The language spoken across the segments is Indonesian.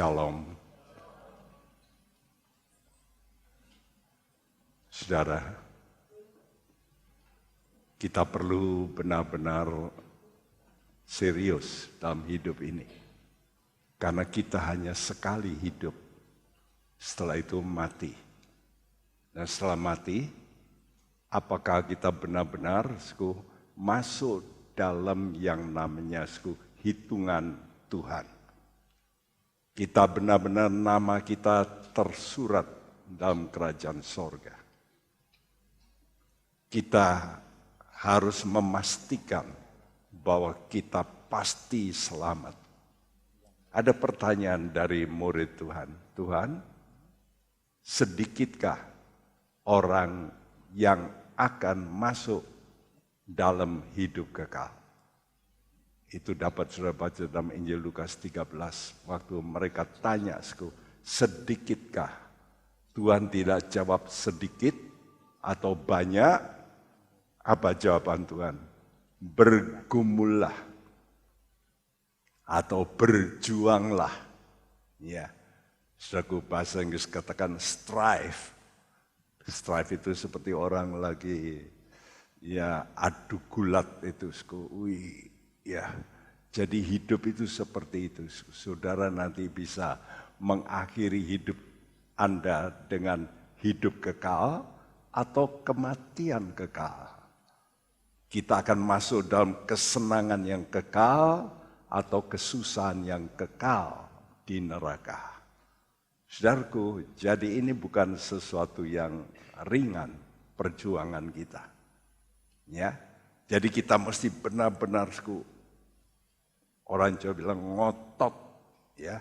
Shalom. Saudara, kita perlu benar-benar serius dalam hidup ini. Karena kita hanya sekali hidup, setelah itu mati. Dan setelah mati, apakah kita benar-benar masuk dalam yang namanya hitungan Tuhan? Kita benar-benar nama kita tersurat dalam kerajaan sorga. Kita harus memastikan bahwa kita pasti selamat. Ada pertanyaan dari murid Tuhan. Tuhan, sedikitkah orang yang akan masuk dalam hidup kekal? Itu dapat saudara baca dalam Injil Lukas 13. Waktu mereka tanya, sedikitkah? Tuhan tidak jawab sedikit atau banyak. Apa jawaban Tuhan? Bergumullah atau berjuanglah. Ya, saudaraku, bahasa Inggris katakan strive. Strive itu seperti orang lagi adu gulat itu. Ya, jadi hidup itu seperti itu. Saudara nanti bisa mengakhiri hidup Anda dengan hidup kekal atau kematian kekal. Kita akan masuk dalam kesenangan yang kekal atau kesusahan yang kekal di neraka. Saudaraku, jadi ini bukan sesuatu yang ringan perjuangan kita. Ya, jadi kita mesti benar-benar orang Jawa bilang ngotot, ya,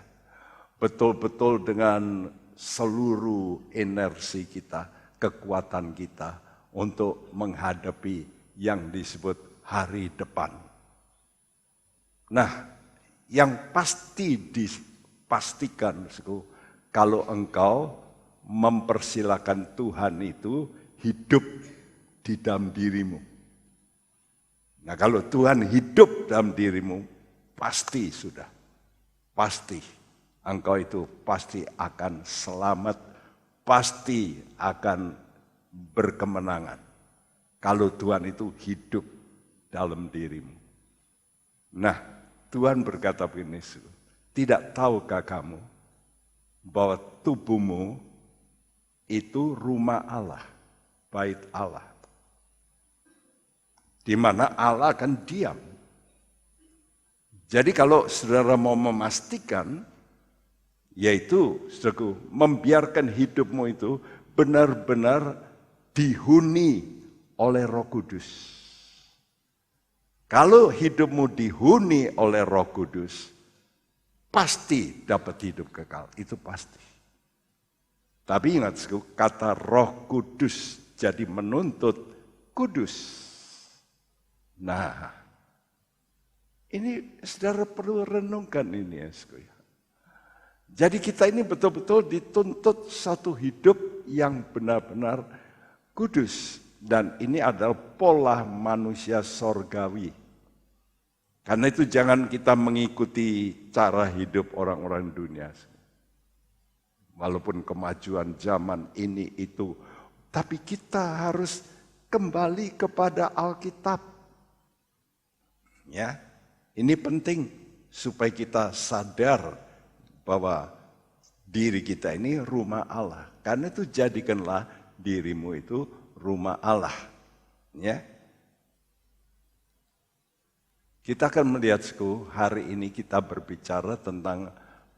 betul-betul dengan seluruh energi kita, kekuatan kita untuk menghadapi yang disebut hari depan. Nah, yang pasti dipastikan kalau engkau mempersilakan Tuhan itu hidup di dalam dirimu. Nah, kalau Tuhan hidup dalam dirimu, pasti sudah. Pasti engkau itu pasti akan selamat, pasti akan berkemenangan. Kalau Tuhan itu hidup dalam dirimu. Nah, Tuhan berkata begini, tidak tahukah kamu bahwa tubuhmu itu rumah Allah, bait Allah. Di mana Allah akan diam. Jadi kalau saudara mau memastikan, yaitu saudaraku, membiarkan hidupmu itu benar-benar dihuni oleh Roh Kudus. Kalau hidupmu dihuni oleh Roh Kudus, pasti dapat hidup kekal, itu pasti. Tapi ingat, kata Roh Kudus jadi menuntut kudus. Nah, ini saudara perlu renungkan ini ya. Jadi kita ini betul-betul dituntut satu hidup yang benar-benar kudus. Dan ini adalah pola manusia sorgawi. Karena itu jangan kita mengikuti cara hidup orang-orang dunia. Walaupun kemajuan zaman ini itu. Tapi kita harus kembali kepada Alkitab. Ya, ini penting supaya kita sadar bahwa diri kita ini rumah Allah. Karena itu jadikanlah dirimu itu rumah Allah, ya. Kita akan melihat hari ini kita berbicara tentang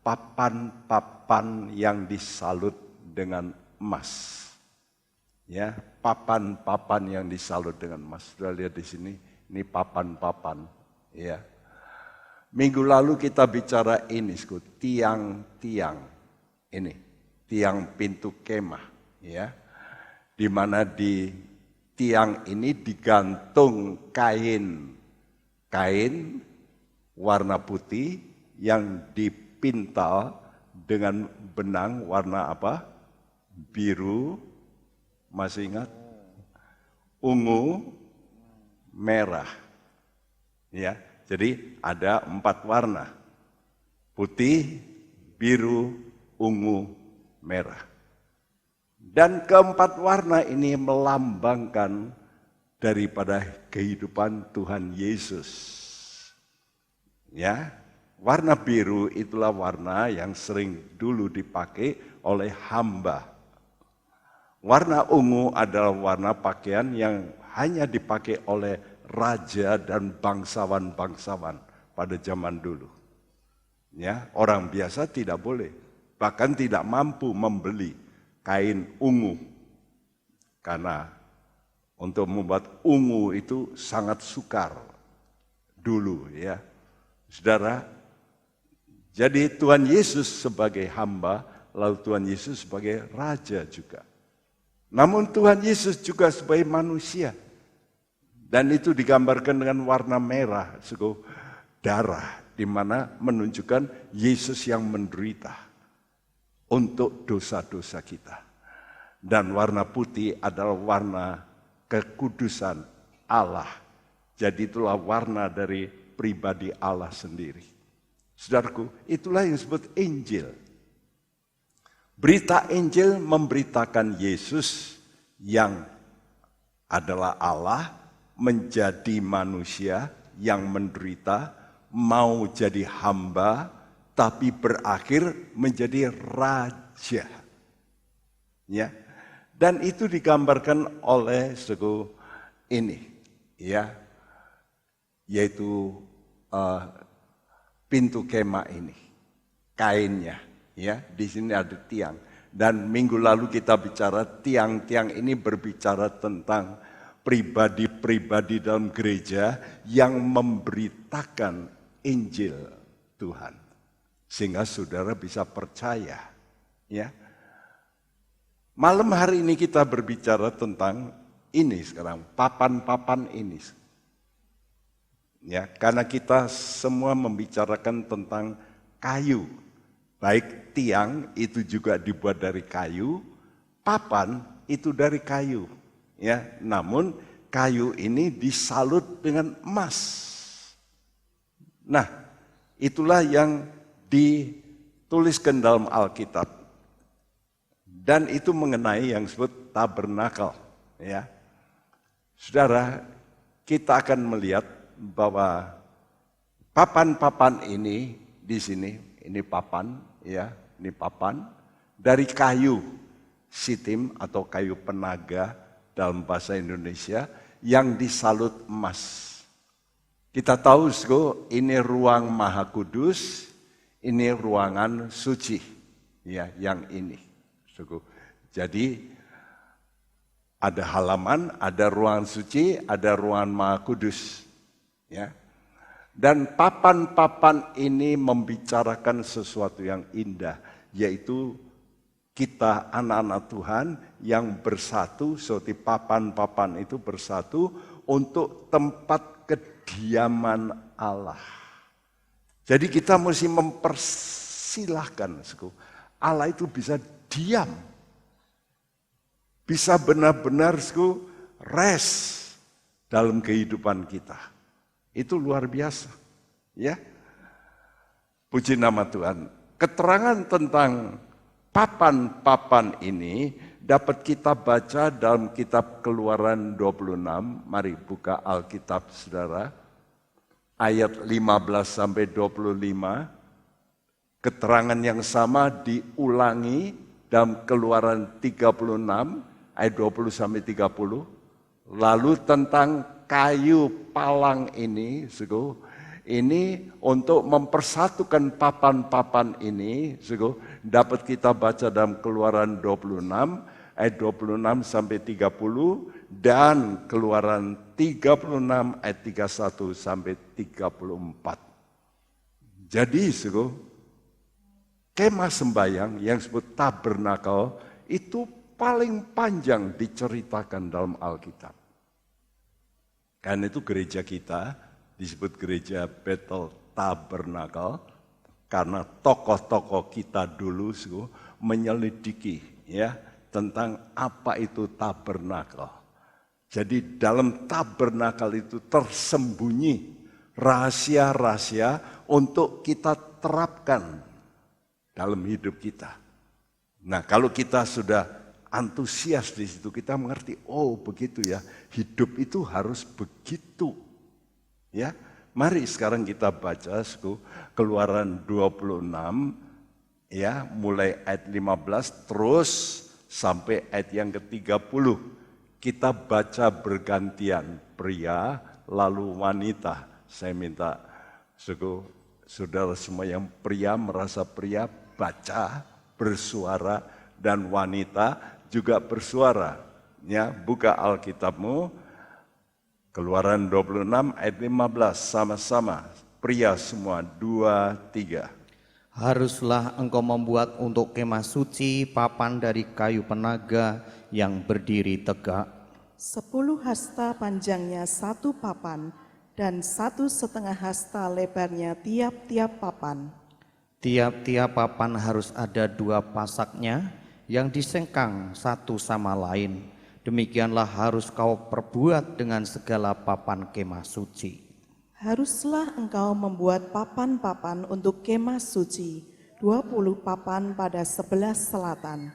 papan-papan yang disalut dengan emas, ya. Papan-papan yang disalut dengan emas. Sudah lihat di sini, ini papan-papan, ya. Minggu lalu kita bicara ini, tiang-tiang, ini tiang pintu kemah, ya. Di mana di tiang ini digantung kain warna putih yang dipintal dengan benang warna apa? Biru, masih ingat? Ungu, merah. Ya, jadi ada 4 warna. Putih, biru, ungu, merah. Dan keempat warna ini melambangkan daripada kehidupan Tuhan Yesus. Ya, warna biru itulah warna yang sering dulu dipakai oleh hamba. Warna ungu adalah warna pakaian yang hanya dipakai oleh raja dan bangsawan-bangsawan pada zaman dulu. Ya, orang biasa tidak boleh, bahkan tidak mampu membeli kain ungu. Karena untuk membuat ungu itu sangat sukar dulu ya. Saudara, jadi Tuhan Yesus sebagai hamba, lalu Tuhan Yesus sebagai raja juga. Namun Tuhan Yesus juga sebagai manusia. Dan itu digambarkan dengan warna merah, darah, di mana menunjukkan Yesus yang menderita untuk dosa-dosa kita. Dan warna putih adalah warna kekudusan Allah. Jadi itulah warna dari pribadi Allah sendiri. Saudaraku, itulah yang disebut Injil. Berita Injil memberitakan Yesus yang adalah Allah menjadi manusia yang menderita, mau jadi hamba, tapi berakhir menjadi raja. Ya, dan itu digambarkan oleh ini, ya, yaitu pintu kemah ini, kainnya. Ya, di sini ada tiang. Dan minggu lalu kita bicara tiang-tiang ini berbicara tentang pribadi-pribadi dalam gereja yang memberitakan Injil Tuhan. Sehingga saudara bisa percaya. Ya. Malam hari ini kita berbicara tentang ini sekarang, papan-papan ini. Ya, karena kita semua membicarakan tentang kayu. Baik tiang itu juga dibuat dari kayu, papan itu dari kayu. Ya, namun kayu ini disalut dengan emas. Nah, itulah yang dituliskan dalam Alkitab. Dan itu mengenai yang disebut tabernakel. Ya. Saudara, kita akan melihat bahwa papan-papan ini di sini, ini papan, ya, ini papan dari kayu sitim atau kayu penaga dalam bahasa Indonesia yang disalut emas. Kita tahu, ini ruang Maha Kudus, ini ruangan suci, ya, yang ini. Jadi ada halaman, ada ruangan suci, ada ruangan Maha Kudus, ya. Dan papan-papan ini membicarakan sesuatu yang indah, yaitu kita anak-anak Tuhan yang bersatu, seperti papan-papan itu bersatu untuk tempat kediaman Allah. Jadi kita mesti mempersilahkan Allah itu bisa diam, bisa benar-benar rest dalam kehidupan kita. Itu luar biasa, ya. Puji nama Tuhan. Keterangan tentang papan-papan ini dapat kita baca dalam kitab Keluaran 26. Mari buka Alkitab Saudara. Ayat 15 sampai 25. Keterangan yang sama diulangi dalam Keluaran 36 ayat 20 sampai 30. Lalu tentang kayu palang ini, untuk mempersatukan papan-papan ini, dapat kita baca dalam Keluaran 26 ayat 26 sampai 30 dan Keluaran 36 ayat 31 sampai 34. Jadi, kemah sembahyang yang disebut tabernakel itu paling panjang diceritakan dalam Alkitab. Karena itu gereja kita disebut gereja Bethel Tabernakel karena tokoh-tokoh kita dulu menyelidiki ya tentang apa itu tabernakel. Jadi dalam tabernakel itu tersembunyi rahasia-rahasia untuk kita terapkan dalam hidup kita. Nah, kalau kita sudah antusias di situ, kita mengerti, oh begitu ya, hidup itu harus begitu. Ya, mari sekarang kita baca Keluaran 26 ya, mulai ayat 15 terus sampai ayat yang ke-30. Kita baca bergantian, pria lalu wanita. Saya minta saudara semua yang pria merasa pria baca bersuara, dan wanita juga bersuara. Ya, buka Alkitabmu, Keluaran 26 ayat 15, sama-sama. Pria semua, 2, 3. Haruslah engkau membuat untuk kemah suci papan dari kayu penaga yang berdiri tegak. 10 hasta panjangnya 1 papan, dan 1,5 hasta lebarnya tiap-tiap papan. Tiap-tiap papan harus ada 2 pasaknya yang disengkang satu sama lain. Demikianlah harus kau perbuat dengan segala papan kemah suci. Haruslah engkau membuat papan-papan untuk kemah suci, 20 papan pada sebelah selatan.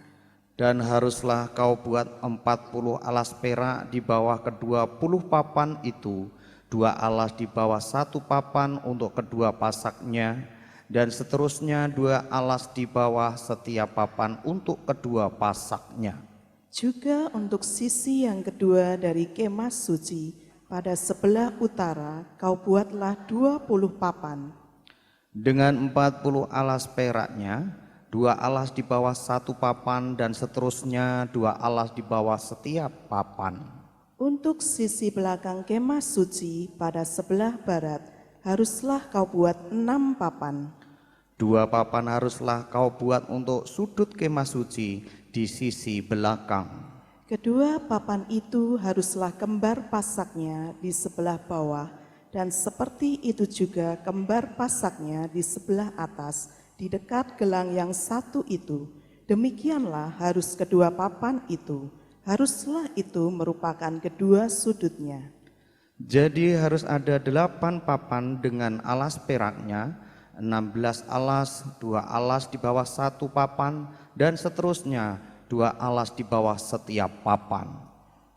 Dan haruslah kau buat 40 alas perak di bawah ke-20 papan itu, 2 alas di bawah 1 papan untuk kedua pasaknya, dan seterusnya 2 alas di bawah setiap papan untuk kedua pasaknya. Juga untuk sisi yang kedua dari kemah suci, pada sebelah utara kau buatlah 20 papan. Dengan 40 alas peraknya, 2 alas di bawah 1 papan, dan seterusnya 2 alas di bawah setiap papan. Untuk sisi belakang kemah suci pada sebelah barat, haruslah kau buat 6 papan. 2 papan haruslah kau buat untuk sudut kemah suci di sisi belakang. Kedua papan itu haruslah kembar pasaknya di sebelah bawah, dan seperti itu juga kembar pasaknya di sebelah atas, di dekat gelang yang satu itu. Demikianlah harus kedua papan itu. Haruslah itu merupakan kedua sudutnya. Jadi harus ada 8 papan dengan alas peraknya, 16 alas, 2 alas di bawah 1 papan, dan seterusnya 2 alas di bawah setiap papan.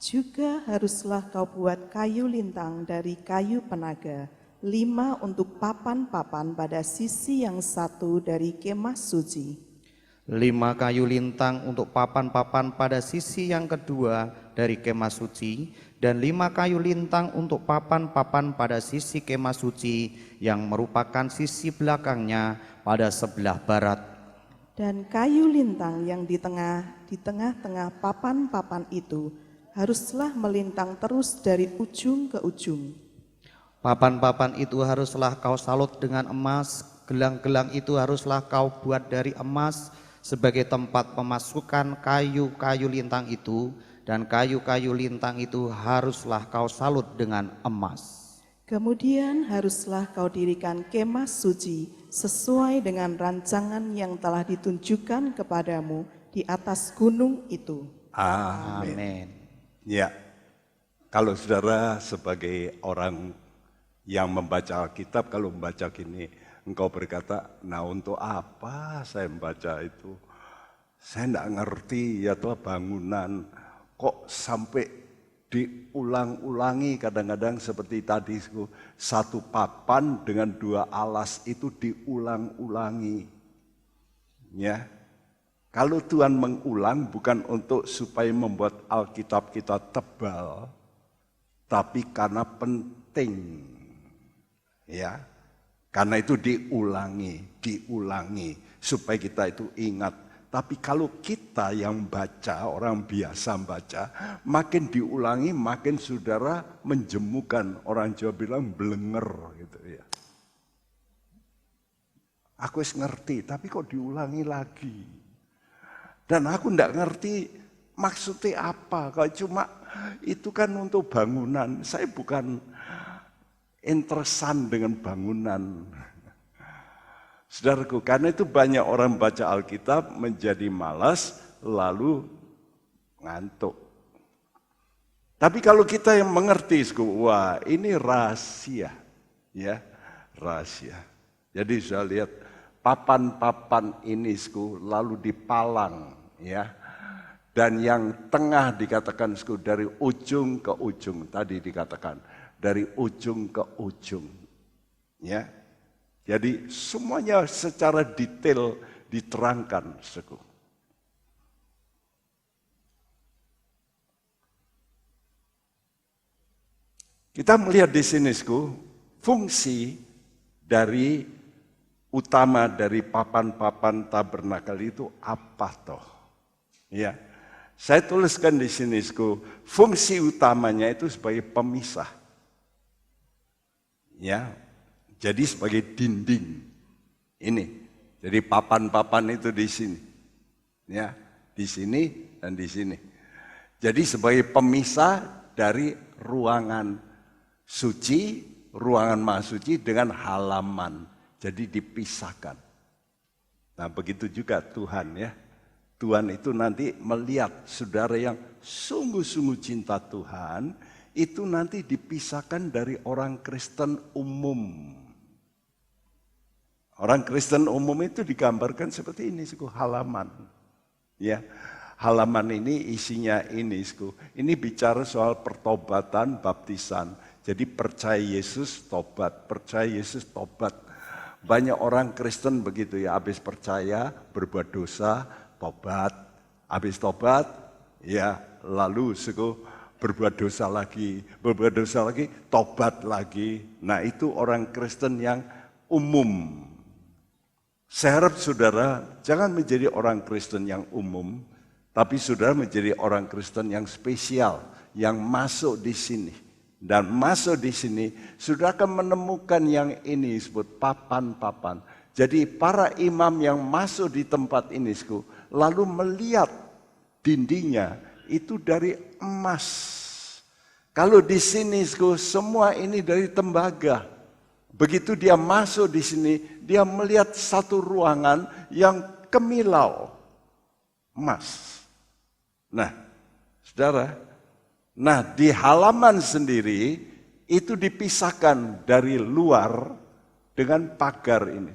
Juga haruslah kau buat kayu lintang dari kayu penaga, 5 untuk papan-papan pada sisi yang satu dari kemah suci. 5 kayu lintang untuk papan-papan pada sisi yang kedua dari kemah suci, dan 5 kayu lintang untuk papan-papan pada sisi kemah suci yang merupakan sisi belakangnya pada sebelah barat. Dan kayu lintang yang di tengah-tengah papan-papan itu haruslah melintang terus dari ujung ke ujung. Papan-papan itu haruslah kau salut dengan emas, gelang-gelang itu haruslah kau buat dari emas sebagai tempat pemasukan kayu-kayu lintang itu, dan kayu-kayu lintang itu haruslah kau salut dengan emas. Kemudian haruslah kau dirikan kemah suci sesuai dengan rancangan yang telah ditunjukkan kepadamu di atas gunung itu. Amin. Amin. Ya, kalau saudara sebagai orang yang membaca Alkitab, kalau membaca gini, engkau berkata, nah untuk apa saya membaca itu? Saya tidak ngerti ya tuh bangunan, kok sampai diulang-ulangi kadang-kadang seperti tadi, 1 papan dengan 2 alas itu diulang-ulangi. Ya, kalau Tuhan mengulang bukan untuk supaya membuat Alkitab kita tebal, tapi karena penting. Ya, karena itu diulangi supaya kita itu ingat. Tapi kalau kita yang baca, orang biasa baca, makin diulangi, makin saudara menjemukan. Orang Jawa bilang blenger gitu ya. Aku ngerti, tapi kok diulangi lagi. Dan aku enggak ngerti maksudnya apa. Kalau cuma itu kan untuk bangunan. Saya bukan interesan dengan bangunan. Saudaraku, karena itu banyak orang baca Alkitab menjadi malas lalu ngantuk. Tapi kalau kita yang mengerti, wah ini rahasia, ya rahasia. Jadi saya lihat papan-papan ini lalu dipalang, ya. Dan yang tengah dikatakan dari ujung ke ujung, tadi dikatakan dari ujung ke ujung, ya. Jadi semuanya secara detail diterangkan, Kita melihat di sini, fungsi dari utama dari papan-papan tabernakel itu apa toh? Ya, saya tuliskan di sini, fungsi utamanya itu sebagai pemisah. Ya, jadi sebagai dinding. Ini, jadi papan-papan itu di sini, ya, di sini dan di sini. Jadi sebagai pemisah dari ruangan suci, ruangan maha suci dengan halaman. Jadi dipisahkan. Nah begitu juga Tuhan, ya. Tuhan itu nanti melihat saudara yang sungguh-sungguh cinta Tuhan, itu nanti dipisahkan dari orang Kristen umum. Orang Kristen umum itu digambarkan seperti ini, halaman. Ya, halaman ini isinya ini, ini bicara soal pertobatan, baptisan. Jadi percaya Yesus tobat, percaya Yesus tobat. Banyak orang Kristen begitu, ya, habis percaya berbuat dosa, tobat, habis tobat, ya, lalu berbuat dosa lagi, tobat lagi. Nah itu orang Kristen yang umum. Saya harap saudara jangan menjadi orang Kristen yang umum, tapi saudara menjadi orang Kristen yang spesial, yang masuk di sini. Dan masuk di sini, saudara akan menemukan yang ini disebut papan-papan. Jadi para imam yang masuk di tempat ini, lalu melihat dindingnya itu dari emas. Kalau di sini, semua ini dari tembaga. Begitu dia masuk di sini, dia melihat satu ruangan yang kemilau emas. Nah, saudara, di halaman sendiri itu dipisahkan dari luar dengan pagar ini.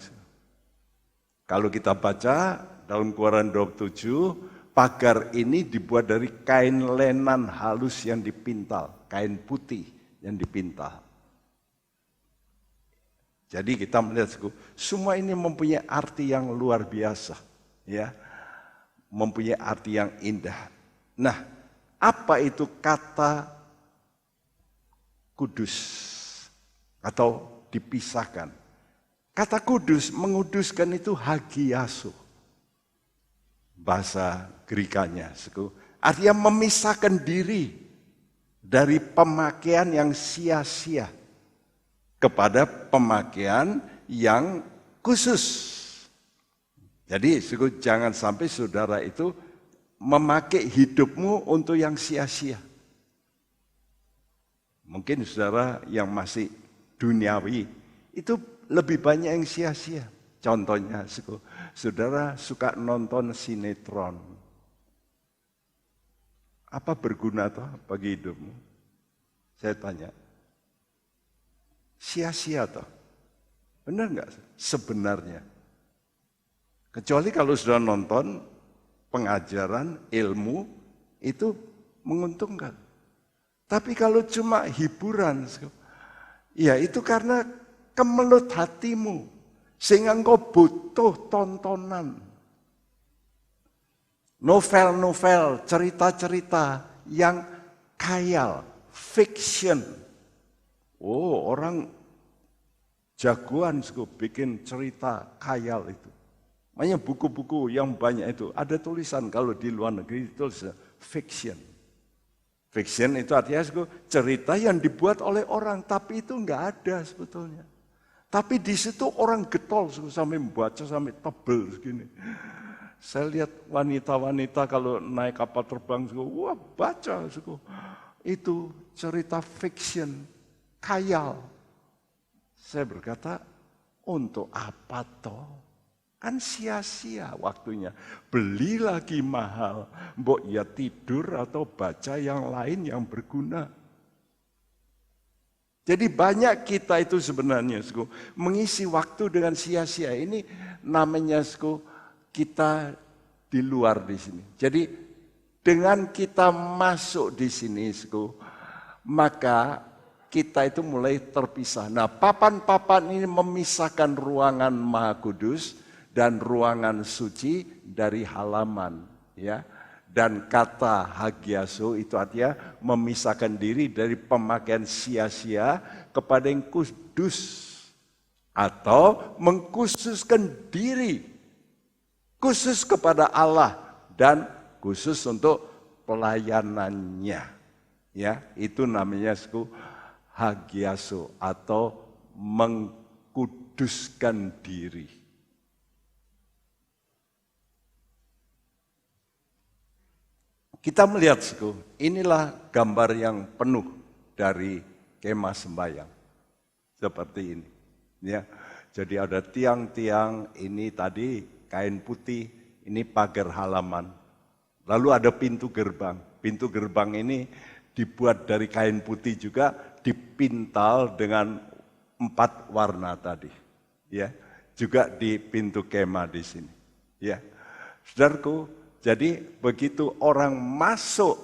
Kalau kita baca dalam Keluaran 27, pagar ini dibuat dari kain lenan halus yang dipintal, kain putih yang dipintal. Jadi kita melihat semua ini mempunyai arti yang luar biasa, ya, mempunyai arti yang indah. Nah, apa itu kata kudus atau dipisahkan? Kata kudus, menguduskan itu hagiaso. Bahasa Grekanya, artinya memisahkan diri dari pemakaian yang sia-sia kepada pemakaian yang khusus. Jadi jangan sampai saudara itu memakai hidupmu untuk yang sia-sia. Mungkin saudara yang masih duniawi itu lebih banyak yang sia-sia. Contohnya, saudara suka nonton sinetron. Apa berguna toh bagi hidupmu? Saya tanya. Sia-sia toh? Benar nggak sebenarnya? Kecuali kalau sudah nonton pengajaran, ilmu, itu menguntungkan. Tapi kalau cuma hiburan, ya itu karena kemelut hatimu. Sehingga engkau butuh tontonan. Novel-novel, cerita-cerita yang khayal, fiction. Oh, orang jagoan bikin cerita khayal itu. Makanya buku-buku yang banyak itu, ada tulisan kalau di luar negeri itu fiction. Fiction itu artinya cerita yang dibuat oleh orang, tapi itu enggak ada sebetulnya. Tapi di situ orang getol sampai membaca sampai tebel segini. Saya lihat wanita-wanita kalau naik kapal terbang, wah baca itu cerita fiction, khayal. Saya berkata, untuk apa toh? Kan sia-sia waktunya. Beli lagi mahal. Mbok ya tidur atau baca yang lain yang berguna. Jadi banyak kita itu sebenarnya mengisi waktu dengan sia-sia. Ini namanya kita di luar di sini. Jadi dengan kita masuk di sini, maka kita itu mulai terpisah. Nah, papan-papan ini memisahkan ruangan Maha Kudus dan ruangan suci dari halaman, ya. Dan kata hagiaso itu artinya memisahkan diri dari pemakaian sia-sia kepada yang kudus atau mengkhususkan diri khusus kepada Allah dan khusus untuk pelayanannya. Ya, itu namanya hagiaso atau mengkuduskan diri. Kita melihat, inilah gambar yang penuh dari kemah sembahyang. Seperti ini. Ya. Jadi ada tiang-tiang, ini tadi kain putih, ini pagar halaman. Lalu ada pintu gerbang. Pintu gerbang ini dibuat dari kain putih juga, dipintal dengan 4 warna tadi. Ya. Juga di pintu kemah di sini. Ya. Saudaraku, jadi begitu orang masuk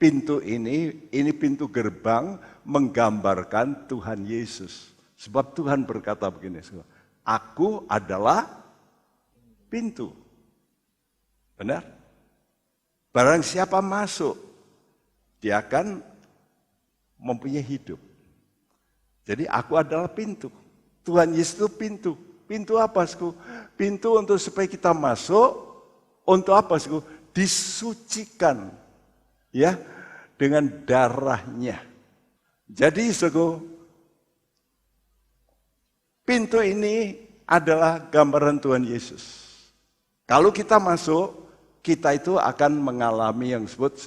pintu ini pintu gerbang menggambarkan Tuhan Yesus. Sebab Tuhan berkata begini, aku adalah pintu. Benar? Barang siapa masuk, dia akan mempunyai hidup. Jadi aku adalah pintu. Tuhan Yesus itu pintu. Pintu apa? Pintu untuk supaya kita masuk. Untuk apa? Disucikan, ya, dengan darahnya. Jadi, pintu ini adalah gambaran Tuhan Yesus. Kalau kita masuk, kita itu akan mengalami yang disebut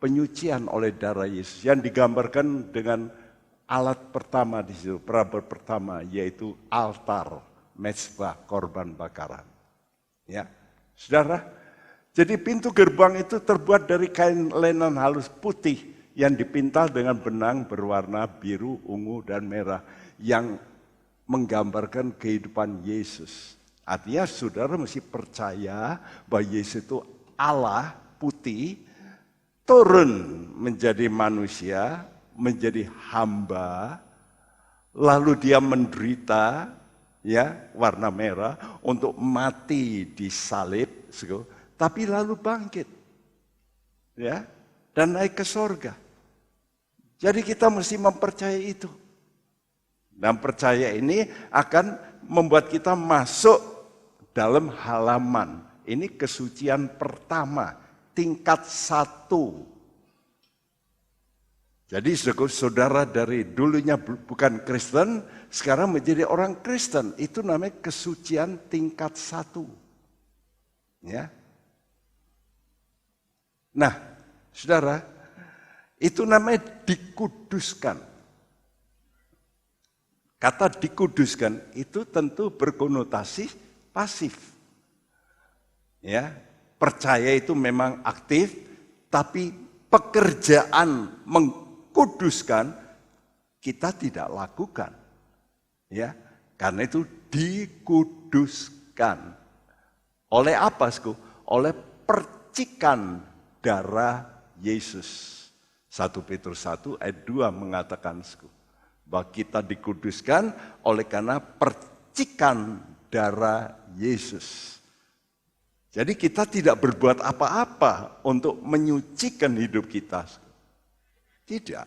penyucian oleh darah Yesus, yang digambarkan dengan alat pertama di situ, perabot pertama, yaitu altar, mezbah, korban bakaran. Ya. Saudara, jadi pintu gerbang itu terbuat dari kain lenan halus putih yang dipintal dengan benang berwarna biru, ungu, dan merah yang menggambarkan kehidupan Yesus. Artinya saudara mesti percaya bahwa Yesus itu Allah putih, turun menjadi manusia, menjadi hamba, lalu dia menderita, ya, warna merah untuk mati di salib, tapi lalu bangkit, ya, dan naik ke sorga. Jadi kita mesti mempercayai itu. Dan percaya ini akan membuat kita masuk dalam halaman. Ini kesucian pertama, tingkat 1. Jadi saudara dari dulunya bukan Kristen, sekarang menjadi orang Kristen. Itu namanya kesucian tingkat 1. Ya. Nah, saudara, itu namanya dikuduskan. Kata dikuduskan itu tentu berkonotasi pasif. Ya, percaya itu memang aktif, tapi pekerjaan kuduskan kita tidak lakukan, ya, karena itu dikuduskan oleh apa? Oleh percikan darah Yesus. 1 Petrus 1 ayat 2 mengatakan bahwa kita dikuduskan oleh karena percikan darah Yesus. Jadi kita tidak berbuat apa-apa untuk menyucikan hidup kita. Tidak.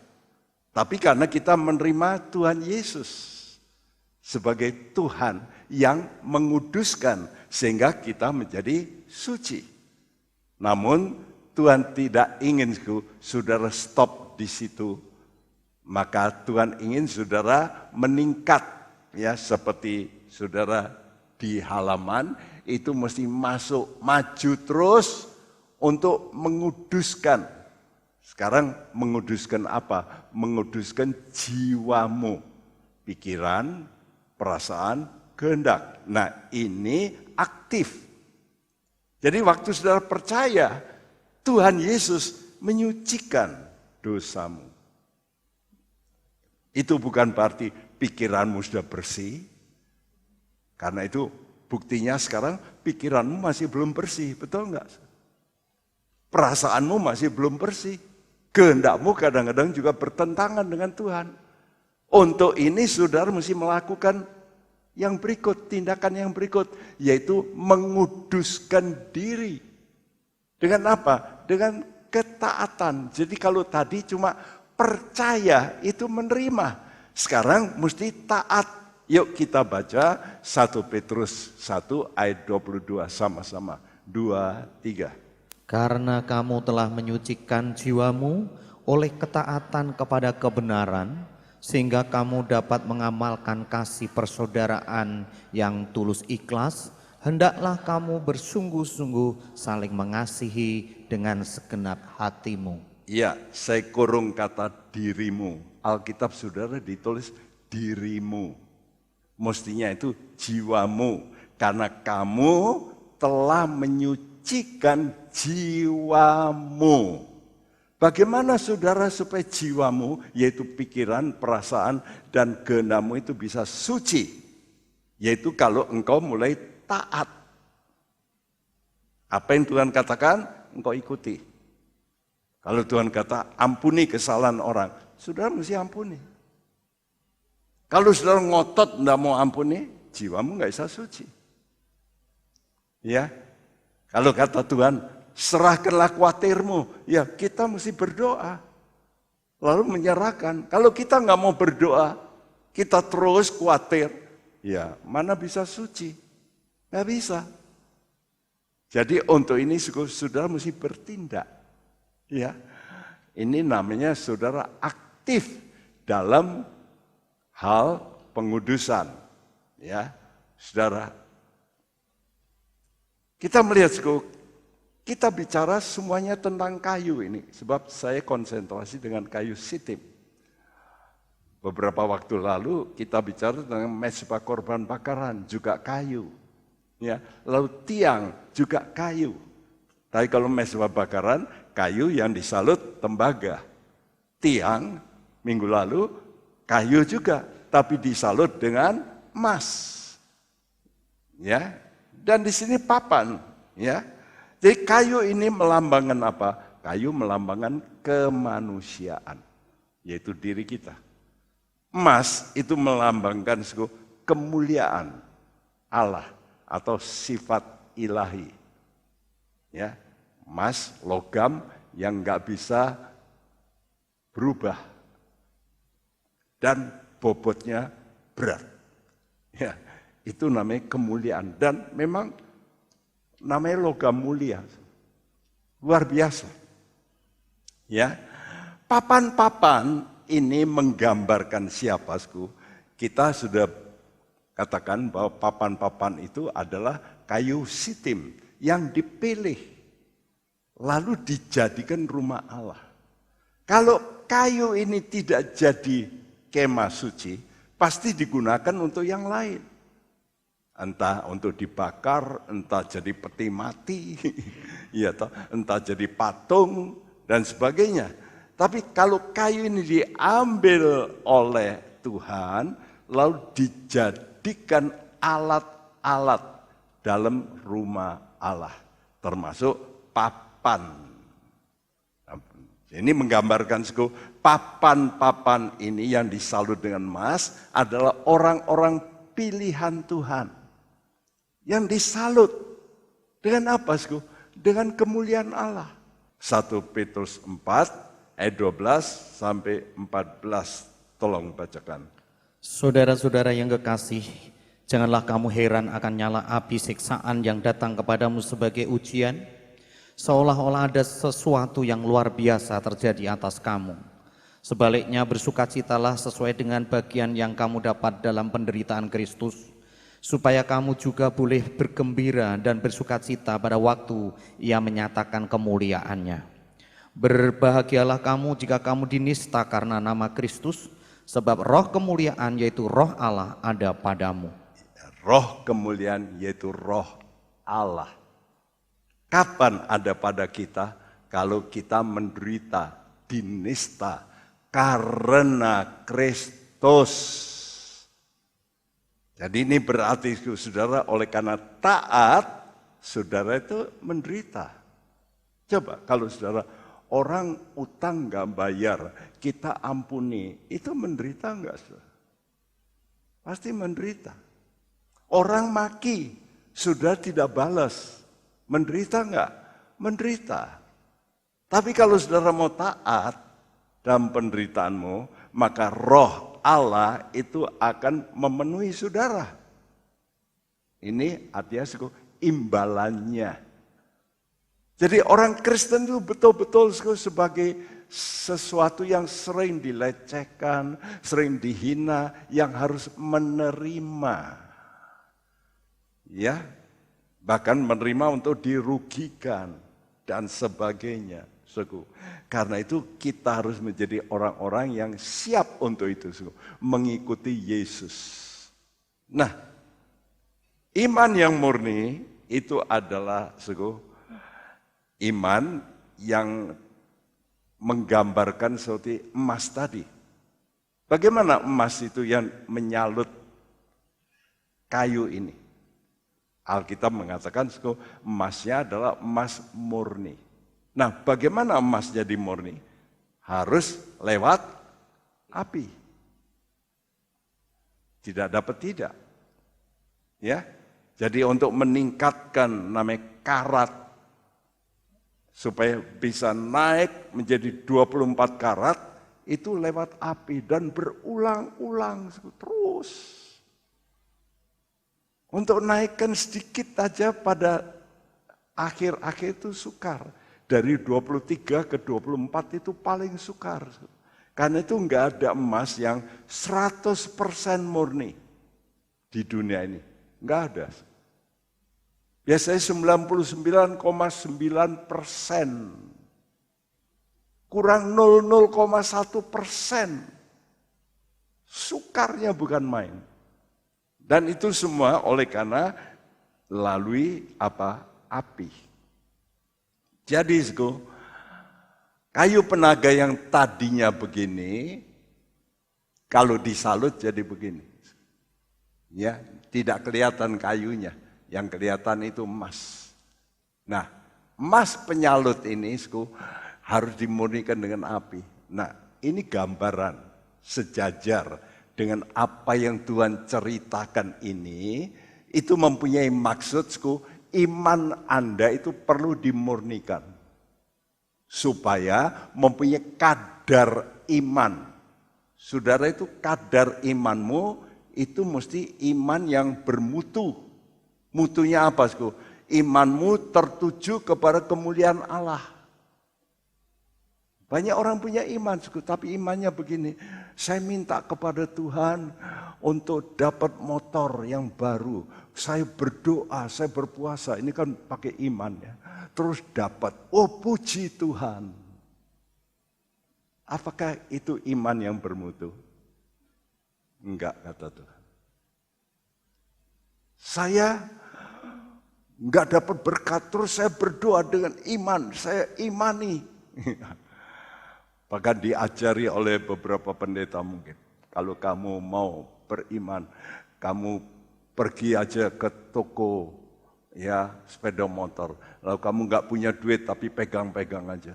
Tapi karena kita menerima Tuhan Yesus sebagai Tuhan yang menguduskan sehingga kita menjadi suci. Namun Tuhan tidak ingin saudara stop di situ. Maka Tuhan ingin saudara meningkat, ya, seperti saudara di halaman itu mesti masuk, maju terus untuk menguduskan. Sekarang menguduskan apa? Menguduskan jiwamu, pikiran, perasaan, kehendak. Nah, ini aktif. Jadi waktu saudara percaya, Tuhan Yesus menyucikan dosamu. Itu bukan berarti pikiranmu sudah bersih. Karena itu buktinya sekarang pikiranmu masih belum bersih, betul enggak? Perasaanmu masih belum bersih. Kehendakmu kadang-kadang juga bertentangan dengan Tuhan. Untuk ini saudara mesti melakukan yang berikut, tindakan yang berikut, yaitu menguduskan diri. Dengan apa? Dengan ketaatan. Jadi kalau tadi cuma percaya itu menerima. Sekarang mesti taat. Yuk kita baca 1 Petrus 1 ayat 22 sama-sama. 2, 3. Karena kamu telah menyucikan jiwamu oleh ketaatan kepada kebenaran, sehingga kamu dapat mengamalkan kasih persaudaraan yang tulus ikhlas, hendaklah kamu bersungguh-sungguh saling mengasihi dengan segenap hatimu. Iya, saya kurung kata dirimu. Alkitab saudara ditulis dirimu. Mestinya itu jiwamu. Karena kamu telah menyucikan jiwamu. Bagaimana saudara supaya jiwamu, yaitu pikiran, perasaan, dan kehendakmu itu bisa suci? Yaitu kalau engkau mulai taat. Apa yang Tuhan katakan, engkau ikuti. Kalau Tuhan kata ampuni kesalahan orang, saudara mesti ampuni. Kalau saudara ngotot tidak mau ampuni, jiwamu nggak bisa suci. Ya, kalau kata Tuhan, serahkanlah khawatirmu. Ya, kita mesti berdoa. Lalu menyerahkan. Kalau kita nggak mau berdoa, kita terus khawatir. Ya, mana bisa suci? Nggak bisa. Jadi untuk ini saudara mesti bertindak. Ya, ini namanya saudara aktif dalam hal pengudusan, ya, saudara. Kita melihat, kita bicara semuanya tentang kayu ini, sebab saya konsentrasi dengan kayu sitim. Beberapa waktu lalu kita bicara tentang mezbah korban bakaran, juga kayu, ya. Lalu tiang juga kayu. Tapi kalau mezbah bakaran, kayu yang disalut tembaga. Tiang minggu lalu kayu juga, tapi disalut dengan emas. Ya. Dan di sini papan, ya. Jadi kayu ini melambangkan apa? Kayu melambangkan kemanusiaan, yaitu diri kita. Emas itu melambangkan kemuliaan Allah atau sifat ilahi. Ya. Emas, logam yang enggak bisa berubah. Dan bobotnya berat. Ya, itu namanya kemuliaan. Dan memang namanya logam mulia. Luar biasa. Ya, papan-papan ini menggambarkan siapa? Kita sudah katakan bahwa papan-papan itu adalah kayu sitim yang dipilih. Lalu dijadikan rumah Allah. Kalau kayu ini tidak jadi kemah suci, pasti digunakan untuk yang lain. Entah untuk dibakar, entah jadi peti mati, ya toh, entah jadi patung, dan sebagainya. Tapi kalau kayu ini diambil oleh Tuhan, lalu dijadikan alat-alat dalam rumah Allah, termasuk papan. Ini menggambarkan papan-papan ini yang disalut dengan emas adalah orang-orang pilihan Tuhan. Yang disalut dengan apa? Dengan kemuliaan Allah. 1 Petrus 4 ayat 12 sampai 14. Tolong bacakan. Saudara-saudara yang kekasih, janganlah kamu heran akan nyala api siksaan yang datang kepadamu sebagai ujian, seolah-olah ada sesuatu yang luar biasa terjadi atas kamu. Sebaliknya bersukacitalah sesuai dengan bagian yang kamu dapat dalam penderitaan Kristus, supaya kamu juga boleh bergembira dan bersukacita pada waktu Ia menyatakan kemuliaannya. Berbahagialah kamu jika kamu dinista karena nama Kristus, sebab roh kemuliaan yaitu roh Allah ada padamu. Roh kemuliaan yaitu roh Allah. Kapan ada pada kita? Kalau kita menderita, dinista karena Kristus. Jadi ini berarti saudara, oleh karena taat, saudara itu menderita. Coba kalau saudara, orang utang nggak bayar, kita ampuni, itu menderita nggak saudara? Pasti menderita. Orang maki, saudara tidak balas, menderita nggak? Menderita. Tapi kalau saudara mau taat dalam penderitaanmu, maka roh Allah itu akan memenuhi saudara. Ini artinya imbalannya. Jadi orang Kristen itu betul-betul sebagai sesuatu yang sering dilecehkan, sering dihina, yang harus menerima. Ya, bahkan menerima untuk dirugikan dan sebagainya. Karena itu kita harus menjadi orang-orang yang siap untuk itu, mengikuti Yesus. Nah, iman yang murni itu adalah iman yang menggambarkan seperti emas tadi. Bagaimana emas itu yang menyalut kayu ini? Alkitab mengatakan emasnya adalah emas murni. Nah, bagaimana emas jadi murni? Harus lewat api. Tidak dapat tidak. Ya. Jadi untuk meningkatkan namanya karat supaya bisa naik menjadi 24 karat itu lewat api dan berulang-ulang terus. Untuk naikkan sedikit aja pada akhir-akhir itu sukar. Dari 23 ke 24 itu paling sukar. Karena itu enggak ada emas yang 100% murni di dunia ini. Enggak ada. Biasanya 99,9%. Kurang 0,1%. Sukarnya bukan main. Dan itu semua oleh karena lalui api. Jadi kayu penaga yang tadinya begini, kalau disalut jadi begini. Ya, tidak kelihatan kayunya, yang kelihatan itu emas. Nah, emas penyalut ini harus dimurnikan dengan api. Nah, ini gambaran sejajar dengan apa yang Tuhan ceritakan ini, itu mempunyai maksud iman Anda itu perlu dimurnikan. Supaya mempunyai kadar iman. Saudara itu kadar imanmu itu mesti iman yang bermutu. Mutunya apa? Imanmu tertuju kepada kemuliaan Allah. Banyak orang punya iman, tapi imannya begini. Saya minta kepada Tuhan untuk dapat motor yang baru. Saya berdoa, saya berpuasa, ini kan pakai iman ya. Terus dapat, oh puji Tuhan. Apakah itu iman yang bermutu? Enggak, kata Tuhan. Saya enggak dapat berkat, terus saya berdoa dengan iman, saya imani. Bahkan diajari oleh beberapa pendeta mungkin. Kalau kamu mau beriman, kamu pergi aja ke toko ya sepeda motor. Lalu kamu nggak punya duit tapi pegang-pegang aja.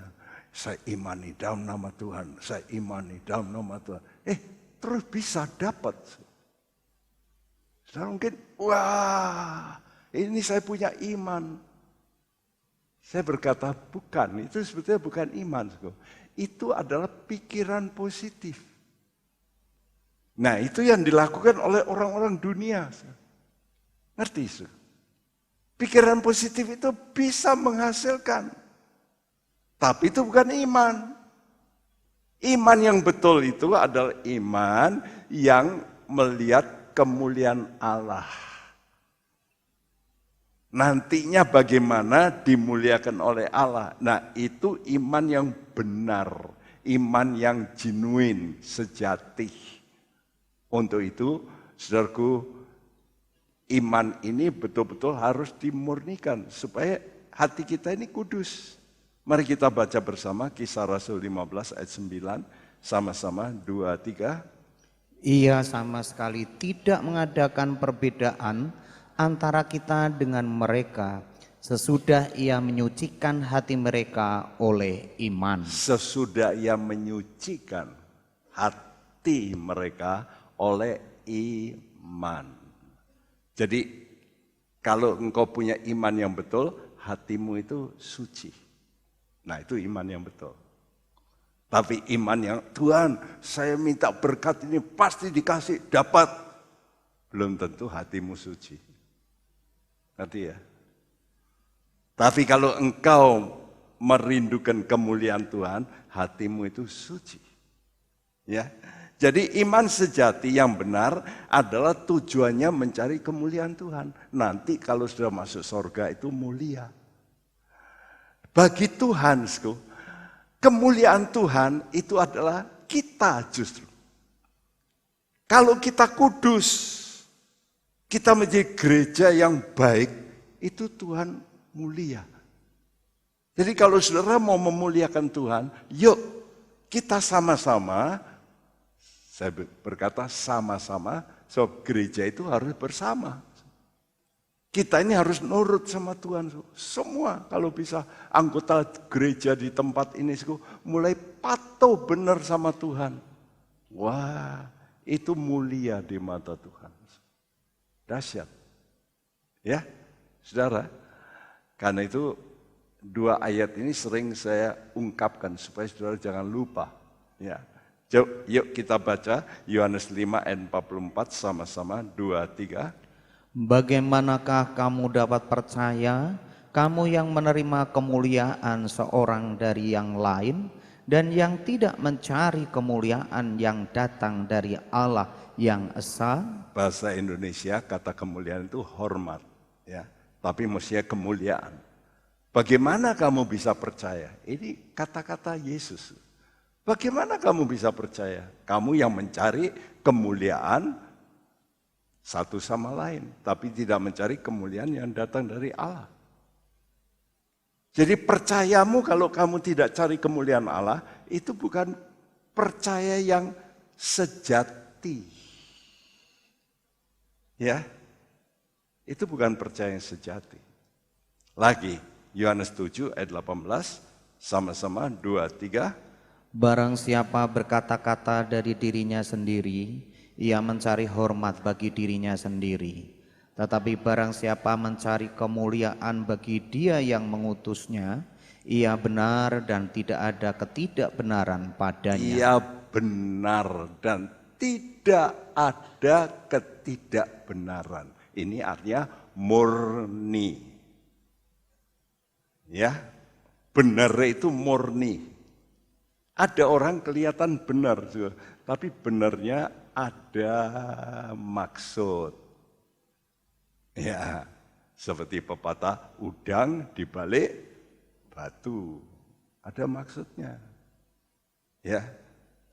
Saya imani dalam nama Tuhan. Saya imani dalam nama Tuhan. Terus bisa dapat. Saya mungkin, wah ini saya punya iman. Saya berkata bukan, itu sebetulnya bukan iman. Itu adalah pikiran positif. Nah itu yang dilakukan oleh orang-orang dunia. Ngerti? Pikiran positif itu bisa menghasilkan. Tapi itu bukan iman. Iman yang betul itu adalah iman yang melihat kemuliaan Allah. Nantinya bagaimana dimuliakan oleh Allah. Nah itu iman yang benar. Iman yang genuine, sejati. Untuk itu, saudaraku, iman ini betul-betul harus dimurnikan supaya hati kita ini kudus. Mari kita baca bersama Kisah Rasul 15 ayat 9, sama-sama 2, 3. Ia sama sekali tidak mengadakan perbedaan antara kita dengan mereka sesudah ia menyucikan hati mereka oleh iman. Sesudah ia menyucikan hati mereka oleh iman. Jadi kalau engkau punya iman yang betul, hatimu itu suci. Nah, itu iman yang betul. Tapi iman yang, Tuhan saya minta berkat ini pasti dikasih, dapat. Belum tentu hatimu suci. Ngerti ya? Tapi kalau engkau merindukan kemuliaan Tuhan, hatimu itu suci. Ya. Jadi iman sejati yang benar adalah tujuannya mencari kemuliaan Tuhan. Nanti kalau sudah masuk surga itu mulia. Bagi Tuhan, kemuliaan Tuhan itu adalah kita justru. Kalau kita kudus, kita menjadi gereja yang baik, itu Tuhan mulia. Jadi kalau saudara mau memuliakan Tuhan, yuk kita sama-sama, saya berkata sama-sama, so gereja itu harus bersama. Kita ini harus nurut sama Tuhan. Semua kalau bisa anggota gereja di tempat ini mulai patuh benar sama Tuhan. Wah, itu mulia di mata Tuhan. Dahsyat. Ya, saudara. Karena itu 2 ayat ini sering saya ungkapkan supaya saudara jangan lupa. Ya. Yuk kita baca Yohanes 5 ayat 44 sama-sama 2, 3. Bagaimanakah kamu dapat percaya, kamu yang menerima kemuliaan seorang dari yang lain, dan yang tidak mencari kemuliaan yang datang dari Allah yang esa? Bahasa Indonesia kata kemuliaan itu hormat, ya. Tapi mestinya kemuliaan. Bagaimana kamu bisa percaya? Ini kata-kata Yesus. Bagaimana kamu bisa percaya? Kamu yang mencari kemuliaan satu sama lain, tapi tidak mencari kemuliaan yang datang dari Allah. Jadi percayamu kalau kamu tidak cari kemuliaan Allah, itu bukan percaya yang sejati. Ya, itu bukan percaya yang sejati. Lagi, Yohanes 7 ayat 18, sama-sama 2, 3. Barang siapa berkata-kata dari dirinya sendiri, ia mencari hormat bagi dirinya sendiri. Tetapi barang siapa mencari kemuliaan bagi Dia yang mengutusnya, ia benar dan tidak ada ketidakbenaran padanya. Ia benar dan tidak ada ketidakbenaran. Ini artinya murni. Ya, benar itu murni. Ada orang kelihatan benar, tapi benarnya ada maksud. Ya, seperti pepatah, udang di balik batu. Ada maksudnya. Ya.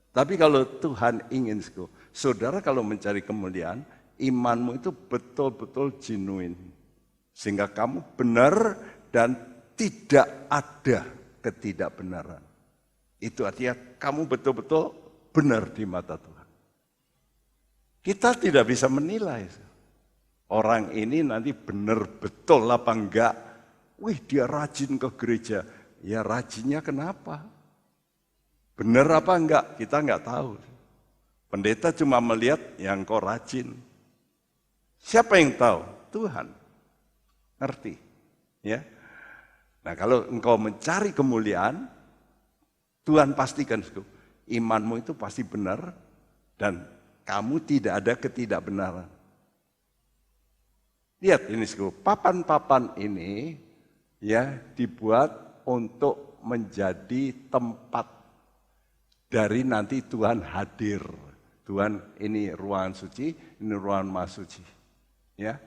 Tapi kalau Tuhan ingin, saudara kalau mencari kemuliaan, imanmu itu betul-betul genuine. Sehingga kamu benar dan tidak ada ketidakbenaran. Itu artinya kamu betul-betul benar di mata Tuhan. Kita tidak bisa menilai. Orang ini nanti benar betul apa enggak. Wih, dia rajin ke gereja. Ya rajinnya kenapa? Benar apa enggak? Kita enggak tahu. Pendeta cuma melihat yang kau rajin. Siapa yang tahu? Tuhan. Ngerti? Ya. Nah, kalau engkau mencari kemuliaan, Tuhan pastikan imanmu itu pasti benar dan kamu tidak ada ketidakbenaran. Lihat ini, papan-papan ini ya dibuat untuk menjadi tempat dari nanti Tuhan hadir. Tuhan, ini ruangan suci, ini ruangan maha suci. Ya.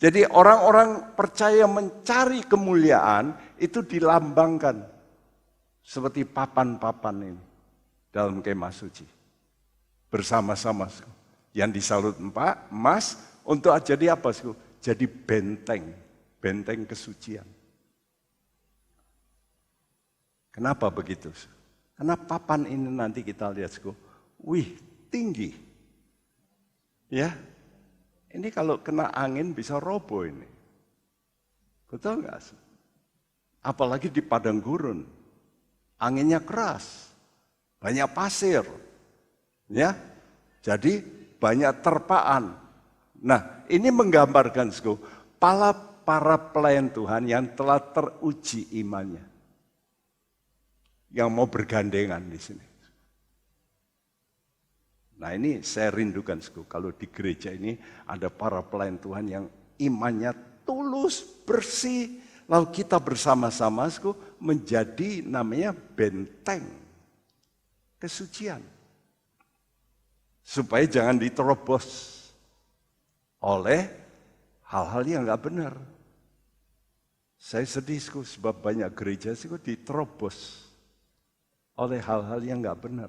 Jadi orang-orang percaya mencari kemuliaan itu dilambangkan seperti papan-papan ini dalam kemah suci. Bersama-sama. Yang disalut emas untuk jadi apa? Jadi benteng. Benteng kesucian. Kenapa begitu? Karena papan ini nanti kita lihat, wih, tinggi. Ya, ini kalau kena angin bisa roboh ini. Betul nggak? Apalagi di padang gurun, anginnya keras, banyak pasir, ya, jadi banyak terpaan. Nah, ini menggambarkan, para pelayan Tuhan yang telah teruji imannya, yang mau bergandengan di sini. Nah, ini saya rindukan, kalau di gereja ini ada para pelayan Tuhan yang imannya tulus, bersih, lalu kita bersama-sama menjadi namanya benteng kesucian. Supaya jangan diterobos oleh hal-hal yang nggak benar. Saya sedih sebab banyak gereja diterobos oleh hal-hal yang nggak benar.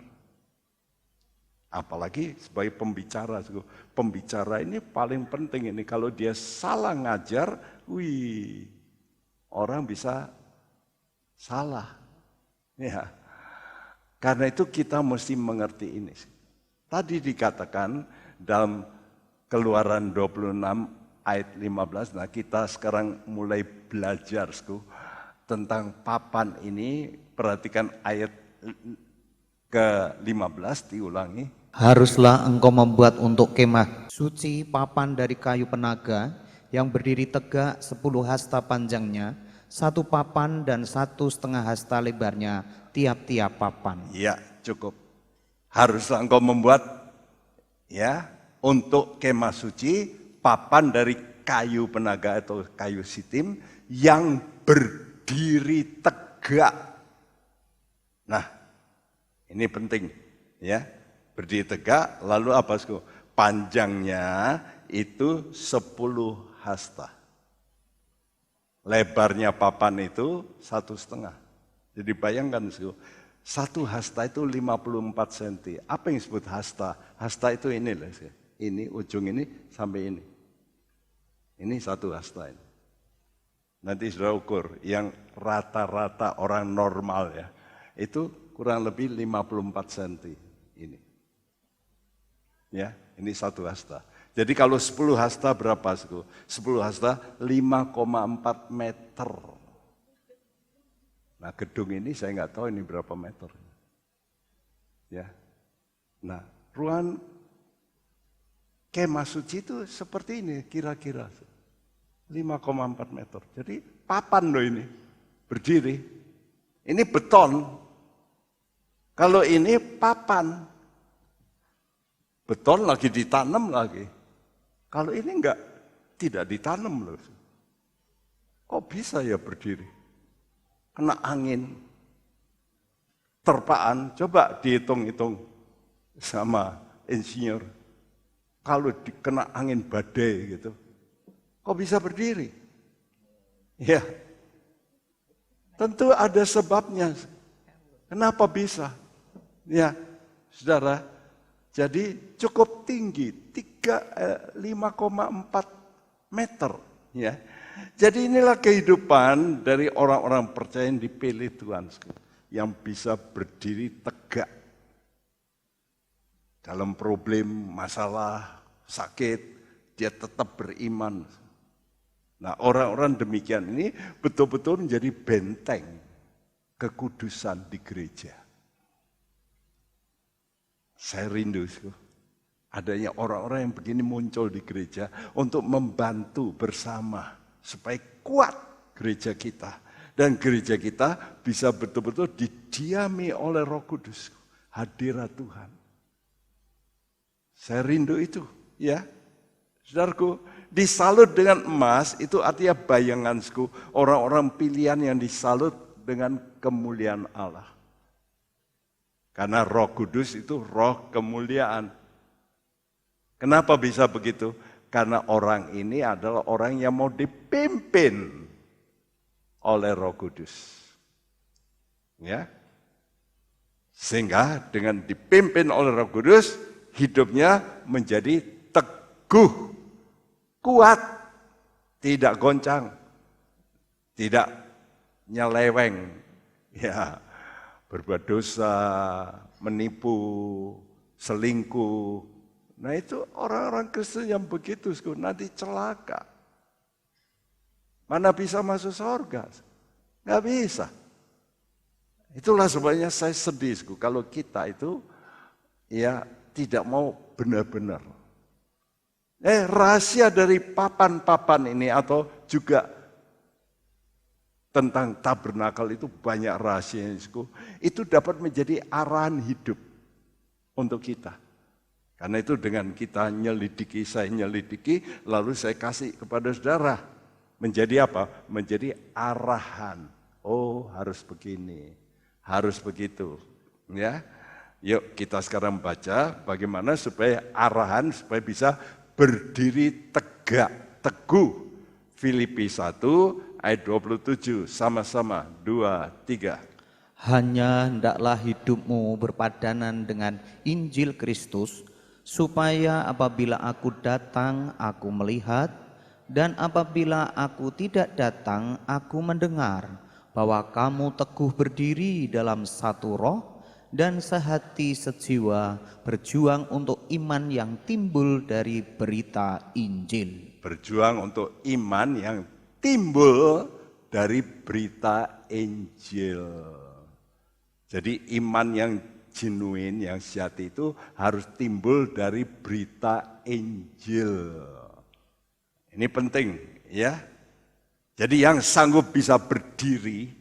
Apalagi sebagai pembicara, pembicara ini paling penting ini. Kalau dia salah ngajar, orang bisa salah. Ya. Karena itu kita mesti mengerti ini. Tadi dikatakan dalam Keluaran 26 ayat 15, nah kita sekarang mulai belajar tentang papan ini. Perhatikan ayat ke-15 diulangi. Haruslah engkau membuat untuk kemah suci papan dari kayu penaga yang berdiri tegak 10 hasta panjangnya, 1 papan dan 1,5 hasta lebarnya tiap-tiap papan. Ya, cukup. Haruslah engkau membuat untuk kemah suci papan dari kayu penaga atau kayu sitim yang berdiri tegak. Nah, ini penting ya. Berdiri tegak, lalu apa? Panjangnya itu 10 hasta. Lebarnya papan itu 1,5. Jadi bayangkan, 1 hasta itu 54 cm. Apa yang disebut hasta? Hasta itu ini loh. Ini ujung ini sampai ini. Ini 1 hasta ini. Nanti sudah ukur yang rata-rata orang normal ya. Itu kurang lebih 54 cm ini. Ya, ini 1 hasta. Jadi kalau 10 hasta berapa? 10 hasta 5,4 meter. Nah, gedung ini saya nggak tahu ini berapa meter. Ya. Nah, ruangan kemah suci itu seperti ini kira-kira 5,4 meter. Jadi papan loh ini berdiri. Ini beton. Kalau ini papan. Beton lagi ditanam lagi. Kalau ini tidak ditanam loh. Kok bisa ya berdiri? Kena angin. Terpaan, coba dihitung-hitung sama insinyur. Kalau kena angin badai gitu, kok bisa berdiri? Ya, tentu ada sebabnya. Kenapa bisa? Ya, saudara, jadi cukup tinggi, 5,4 meter. Ya, jadi inilah kehidupan dari orang-orang percaya yang dipilih Tuhan, yang bisa berdiri tegak dalam problem, masalah, sakit, dia tetap beriman. Nah, orang-orang demikian ini betul-betul menjadi benteng kekudusan di gereja. Saya rindu adanya orang-orang yang begini muncul di gereja untuk membantu bersama supaya kuat gereja kita. Dan gereja kita bisa betul-betul didiami oleh Roh Kudus, hadirat Tuhan. Saya rindu itu, ya. Saudaraku, disalut dengan emas itu artinya bayanganku, orang-orang pilihan yang disalut dengan kemuliaan Allah. Karena Roh Kudus itu roh kemuliaan. Kenapa bisa begitu? Karena orang ini adalah orang yang mau dipimpin oleh Roh Kudus. Ya. Sehingga dengan dipimpin oleh Roh Kudus, hidupnya menjadi teguh, kuat, tidak goncang, tidak nyeleweng. Ya, berbuat dosa, menipu, selingkuh. Nah itu orang-orang Kristen yang begitu, nanti celaka. Mana bisa masuk surga? Nggak bisa. Itulah sebabnya saya sedih, kalau kita itu ya tidak mau benar-benar. Rahasia dari papan-papan ini atau juga tentang tabernakel itu banyak rahasianya. Itu dapat menjadi arahan hidup untuk kita. Karena itu dengan kita nyelidiki, saya nyelidiki, lalu saya kasih kepada saudara. Menjadi apa? Menjadi arahan. Oh harus begini, harus begitu. Ya, yuk kita sekarang baca bagaimana supaya arahan, supaya bisa berdiri tegak, teguh. Filipi 1 ayat 27, sama-sama, 2, 3. Hanya hendaklah hidupmu berpadanan dengan Injil Kristus, supaya apabila aku datang, aku melihat, dan apabila aku tidak datang, aku mendengar, bahwa kamu teguh berdiri dalam satu roh, dan sehati sejiwa berjuang untuk iman yang timbul dari berita Injil. Berjuang untuk iman yang timbul dari berita Injil. Jadi iman yang genuine, yang sejati itu harus timbul dari berita Injil. Ini penting ya. Jadi yang sanggup bisa berdiri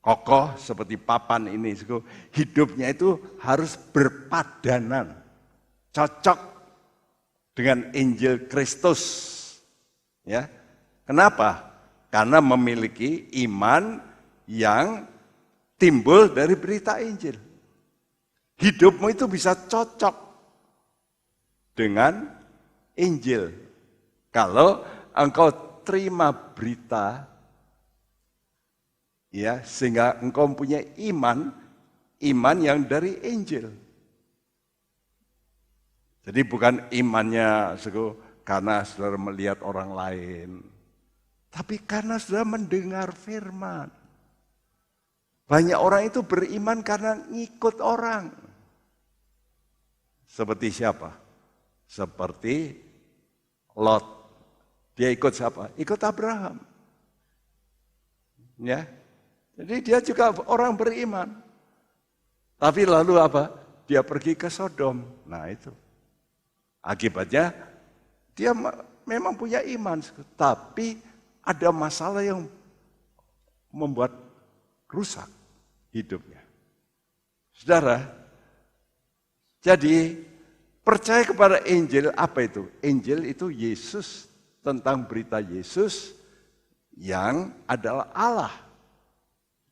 kokoh seperti papan ini, hidupnya itu harus berpadanan, cocok dengan Injil Kristus. Ya. Kenapa? Karena memiliki iman yang timbul dari berita Injil. Hidupmu itu bisa cocok dengan Injil. Kalau engkau terima berita, ya, sehingga engkau punya iman yang dari Injil. Jadi bukan imannya karena saudara melihat orang lain, tapi karena saudara mendengar firman. Banyak orang itu beriman karena ngikut orang. Seperti siapa? Seperti Lot. Dia ikut siapa? Ikut Abraham. Ya. Jadi dia juga orang beriman. Tapi lalu apa? Dia pergi ke Sodom. Nah itu. Akibatnya dia memang punya iman, tapi ada masalah yang membuat rusak hidupnya. Saudara, jadi percaya kepada Injil, apa itu? Injil itu Yesus, tentang berita Yesus yang adalah Allah,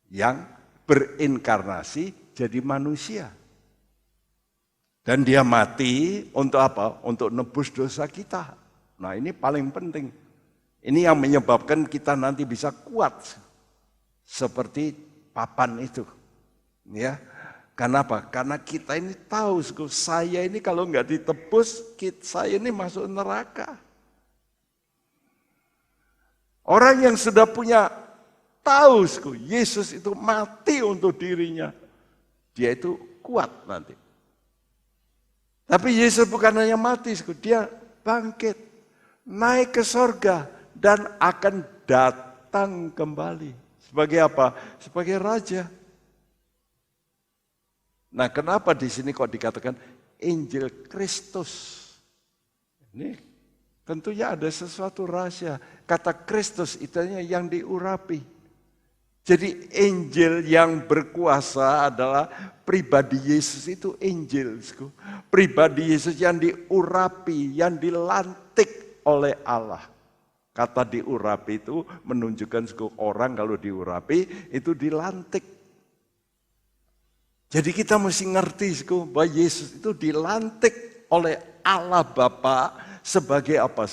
yang berinkarnasi jadi manusia. Dan dia mati untuk apa? Untuk nebus dosa kita. Nah ini paling penting. Ini yang menyebabkan kita nanti bisa kuat. Seperti papan itu. Ya. Kenapa? Karena kita ini tahu, saya ini kalau nggak ditebus, saya ini masuk neraka. Orang yang sudah punya tahu, Yesus itu mati untuk dirinya. Dia itu kuat nanti. Tapi Yesus bukan hanya mati, dia bangkit, naik ke sorga, dan akan datang kembali. Sebagai apa? Sebagai Raja. Nah kenapa di sini kok dikatakan Injil Kristus? Ini tentunya ada sesuatu rahasia. Kata Kristus itu yang diurapi. Jadi Injil yang berkuasa adalah pribadi Yesus itu Injil. Pribadi Yesus yang diurapi, yang dilantik oleh Allah. Kata diurapi itu menunjukkan orang kalau diurapi itu dilantik. Jadi kita mesti ngerti bahwa Yesus itu dilantik oleh Allah Bapa sebagai apa?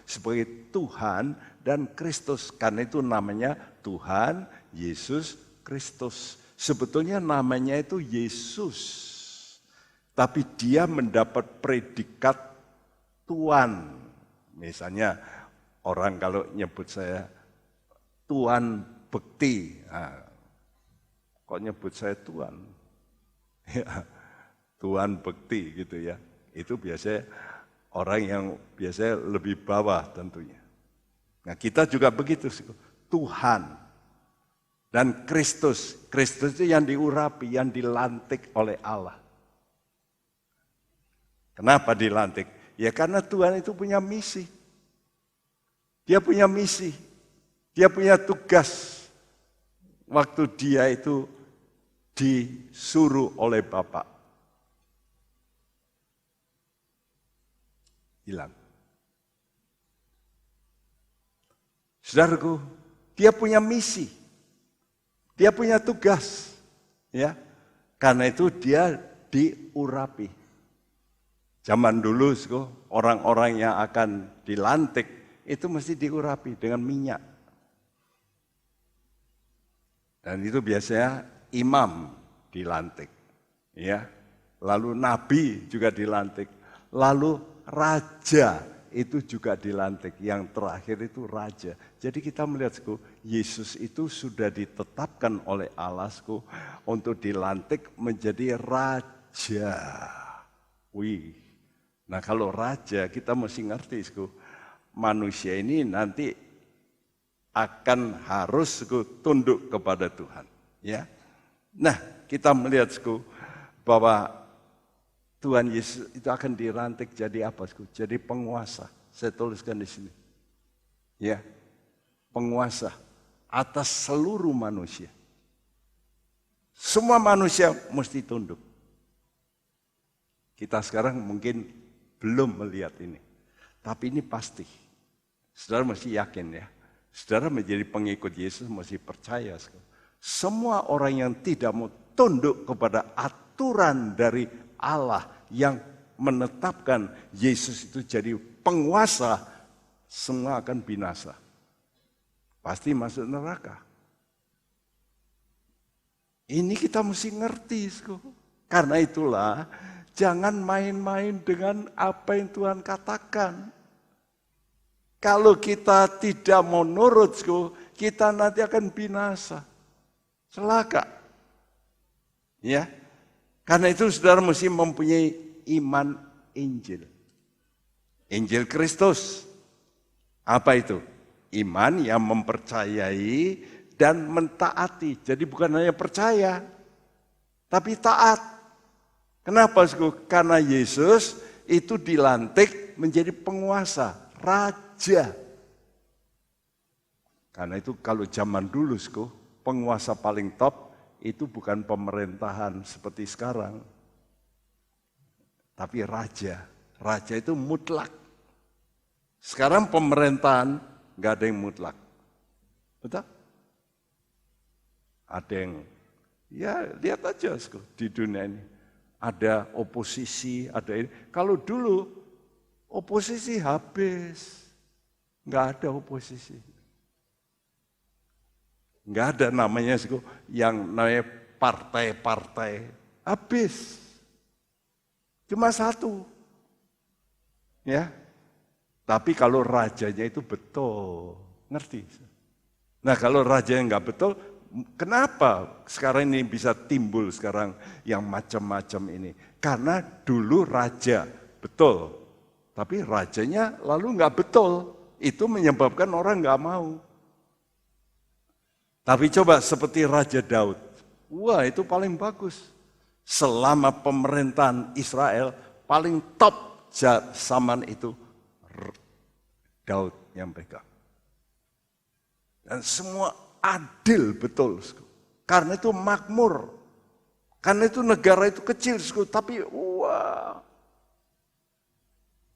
Sebagai Tuhan dan Kristus. Karena itu namanya Tuhan Yesus Kristus. Sebetulnya namanya itu Yesus. Tapi dia mendapat predikat Tuan. Misalnya orang kalau nyebut saya Tuan Bekti. Nah, kok nyebut saya Tuhan? Ya, Tuhan bekti gitu ya. Itu biasanya orang yang biasanya lebih bawah tentunya. Nah kita juga begitu, Tuhan dan Kristus. Kristus itu yang diurapi, yang dilantik oleh Allah. Kenapa dilantik? Ya karena Tuhan itu punya misi. Dia punya misi. Dia punya tugas. Waktu dia itu disuruh oleh Bapa. Hilang. Saudaraku, dia punya misi. Dia punya tugas. Ya. Karena itu dia diurapi. Zaman dulu, orang-orang yang akan dilantik itu mesti diurapi dengan minyak. Dan itu biasanya imam dilantik, ya. Lalu nabi juga dilantik, lalu raja itu juga dilantik. Yang terakhir itu raja. Jadi kita melihat, Yesus itu sudah ditetapkan oleh Allah untuk dilantik menjadi raja. Wih. Nah kalau raja kita mesti ngerti, manusia ini nanti akan harus tunduk kepada Tuhan. Ya, nah kita melihat bahwa Tuhan Yesus itu akan dilantik jadi apa? Jadi penguasa. Saya tuliskan di sini. Ya, penguasa atas seluruh manusia. Semua manusia mesti tunduk. Kita sekarang mungkin belum melihat ini. Tapi ini pasti. Saudara mesti yakin ya. Saudara menjadi pengikut Yesus mesti percaya. Semua orang yang tidak mau tunduk kepada aturan dari Allah yang menetapkan Yesus itu jadi penguasa, semua akan binasa. Pasti masuk neraka. Ini kita mesti ngerti. Karena itulah jangan main-main dengan apa yang Tuhan katakan. Kalau kita tidak mau nurut, kita nanti akan binasa. Celaka. Ya. Karena itu saudara mesti mempunyai iman Injil. Injil Kristus. Apa itu? Iman yang mempercayai dan mentaati. Jadi bukan hanya percaya, tapi taat. Kenapa? Karena Yesus itu dilantik menjadi penguasa, raja. Karena itu kalau zaman dulu, penguasa paling top itu bukan pemerintahan seperti sekarang. Tapi raja. Raja itu mutlak. Sekarang pemerintahan nggak ada yang mutlak. Betul? Ada yang, ya lihat aja di dunia ini. Ada oposisi, ada ini. Kalau dulu oposisi habis, nggak ada oposisi, nggak ada namanya yang namanya partai-partai, habis, cuma satu, ya. Tapi kalau rajanya itu betul, ngerti? Nah kalau rajanya nggak betul. Kenapa sekarang ini bisa timbul sekarang yang macam-macam ini? Karena dulu raja betul, tapi rajanya lalu nggak betul. Itu menyebabkan orang nggak mau. Tapi coba seperti Raja Daud, wah itu paling bagus. Selama pemerintahan Israel paling top zaman itu Daud yang pegang. Dan semua adil betul. Karena itu makmur. Karena itu negara itu kecil, tapi wah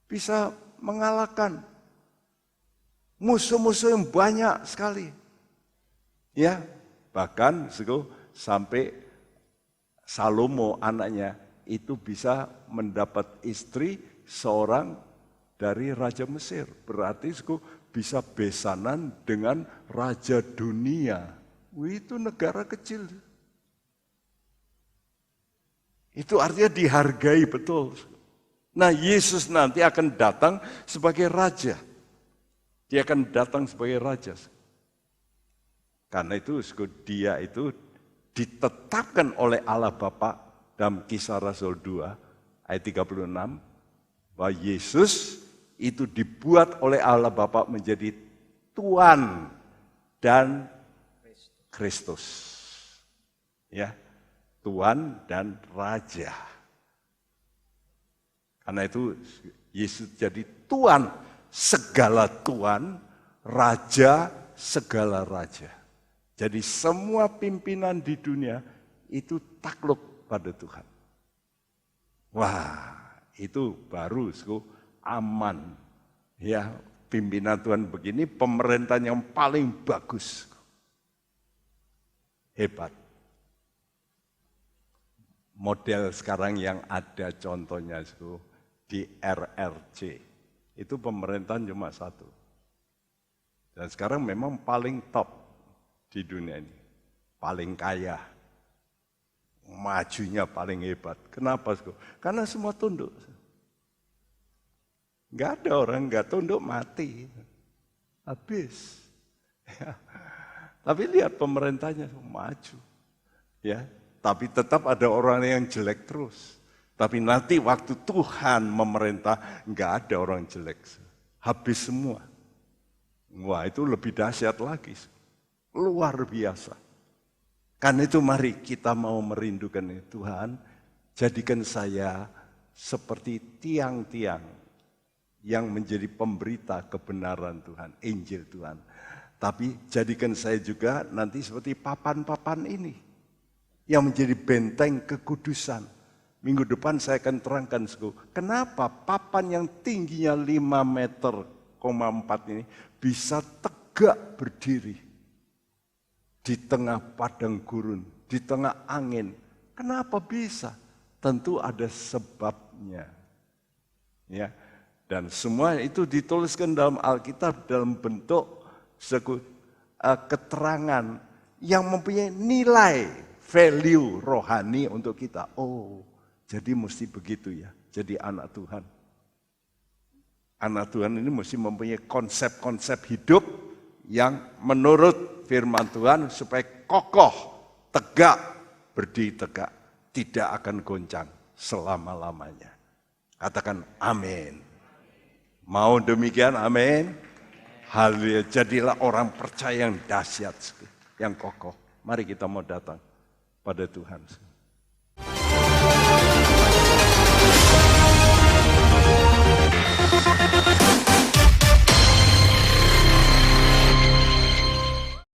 bisa mengalahkan musuh-musuh yang banyak sekali. Ya, bahkan sampai Salomo anaknya itu bisa mendapat istri seorang dari Raja Mesir. Berarti bisa besanan dengan Raja Dunia. Itu negara kecil. Itu artinya dihargai betul. Nah Yesus nanti akan datang sebagai Raja. Dia akan datang sebagai Raja. Karena itu dia itu ditetapkan oleh Allah Bapa dalam Kisah Rasul 2 ayat 36 bahwa Yesus itu dibuat oleh Allah Bapa menjadi Tuhan dan Kristus. Ya, Tuhan dan Raja. Karena itu Yesus jadi Tuhan segala Tuhan, Raja segala Raja. Jadi semua pimpinan di dunia itu takluk pada Tuhan. Wah, itu baru aman. Ya, pimpinan Tuhan begini, pemerintahan yang paling bagus. Hebat. Model sekarang yang ada contohnya di RRC, itu pemerintahan cuma satu. Dan sekarang memang paling top di dunia ini, paling kaya, majunya paling hebat. Kenapa? Karena semua tunduk. Enggak ada orang enggak tunduk mati, habis. Ya. Tapi lihat pemerintahnya maju, ya. Tapi tetap ada orang yang jelek terus. Tapi nanti waktu Tuhan memerintah, enggak ada orang jelek, habis semua. Wah, itu lebih dahsyat lagi. Luar biasa. Karena itu mari kita mau merindukan Tuhan, jadikan saya seperti tiang-tiang yang menjadi pemberita kebenaran Tuhan, Injil Tuhan. Tapi jadikan saya juga nanti seperti papan-papan ini, yang menjadi benteng kekudusan. Minggu depan saya akan terangkan, kenapa papan yang tingginya 5,4 meter ini bisa tegak berdiri di tengah padang gurun, di tengah angin. Kenapa bisa? Tentu ada sebabnya. Ya, dan semua itu dituliskan dalam Alkitab dalam bentuk keterangan yang mempunyai nilai, value rohani untuk kita. Oh, jadi mesti begitu ya, jadi anak Tuhan. Anak Tuhan ini mesti mempunyai konsep-konsep hidup yang menurut firman Tuhan supaya kokoh, tegak, berdiri tegak, tidak akan goncang selama-lamanya. Katakan amin. Mau demikian, amin. Haleluya, jadilah orang percaya yang dahsyat, yang kokoh. Mari kita mau datang pada Tuhan.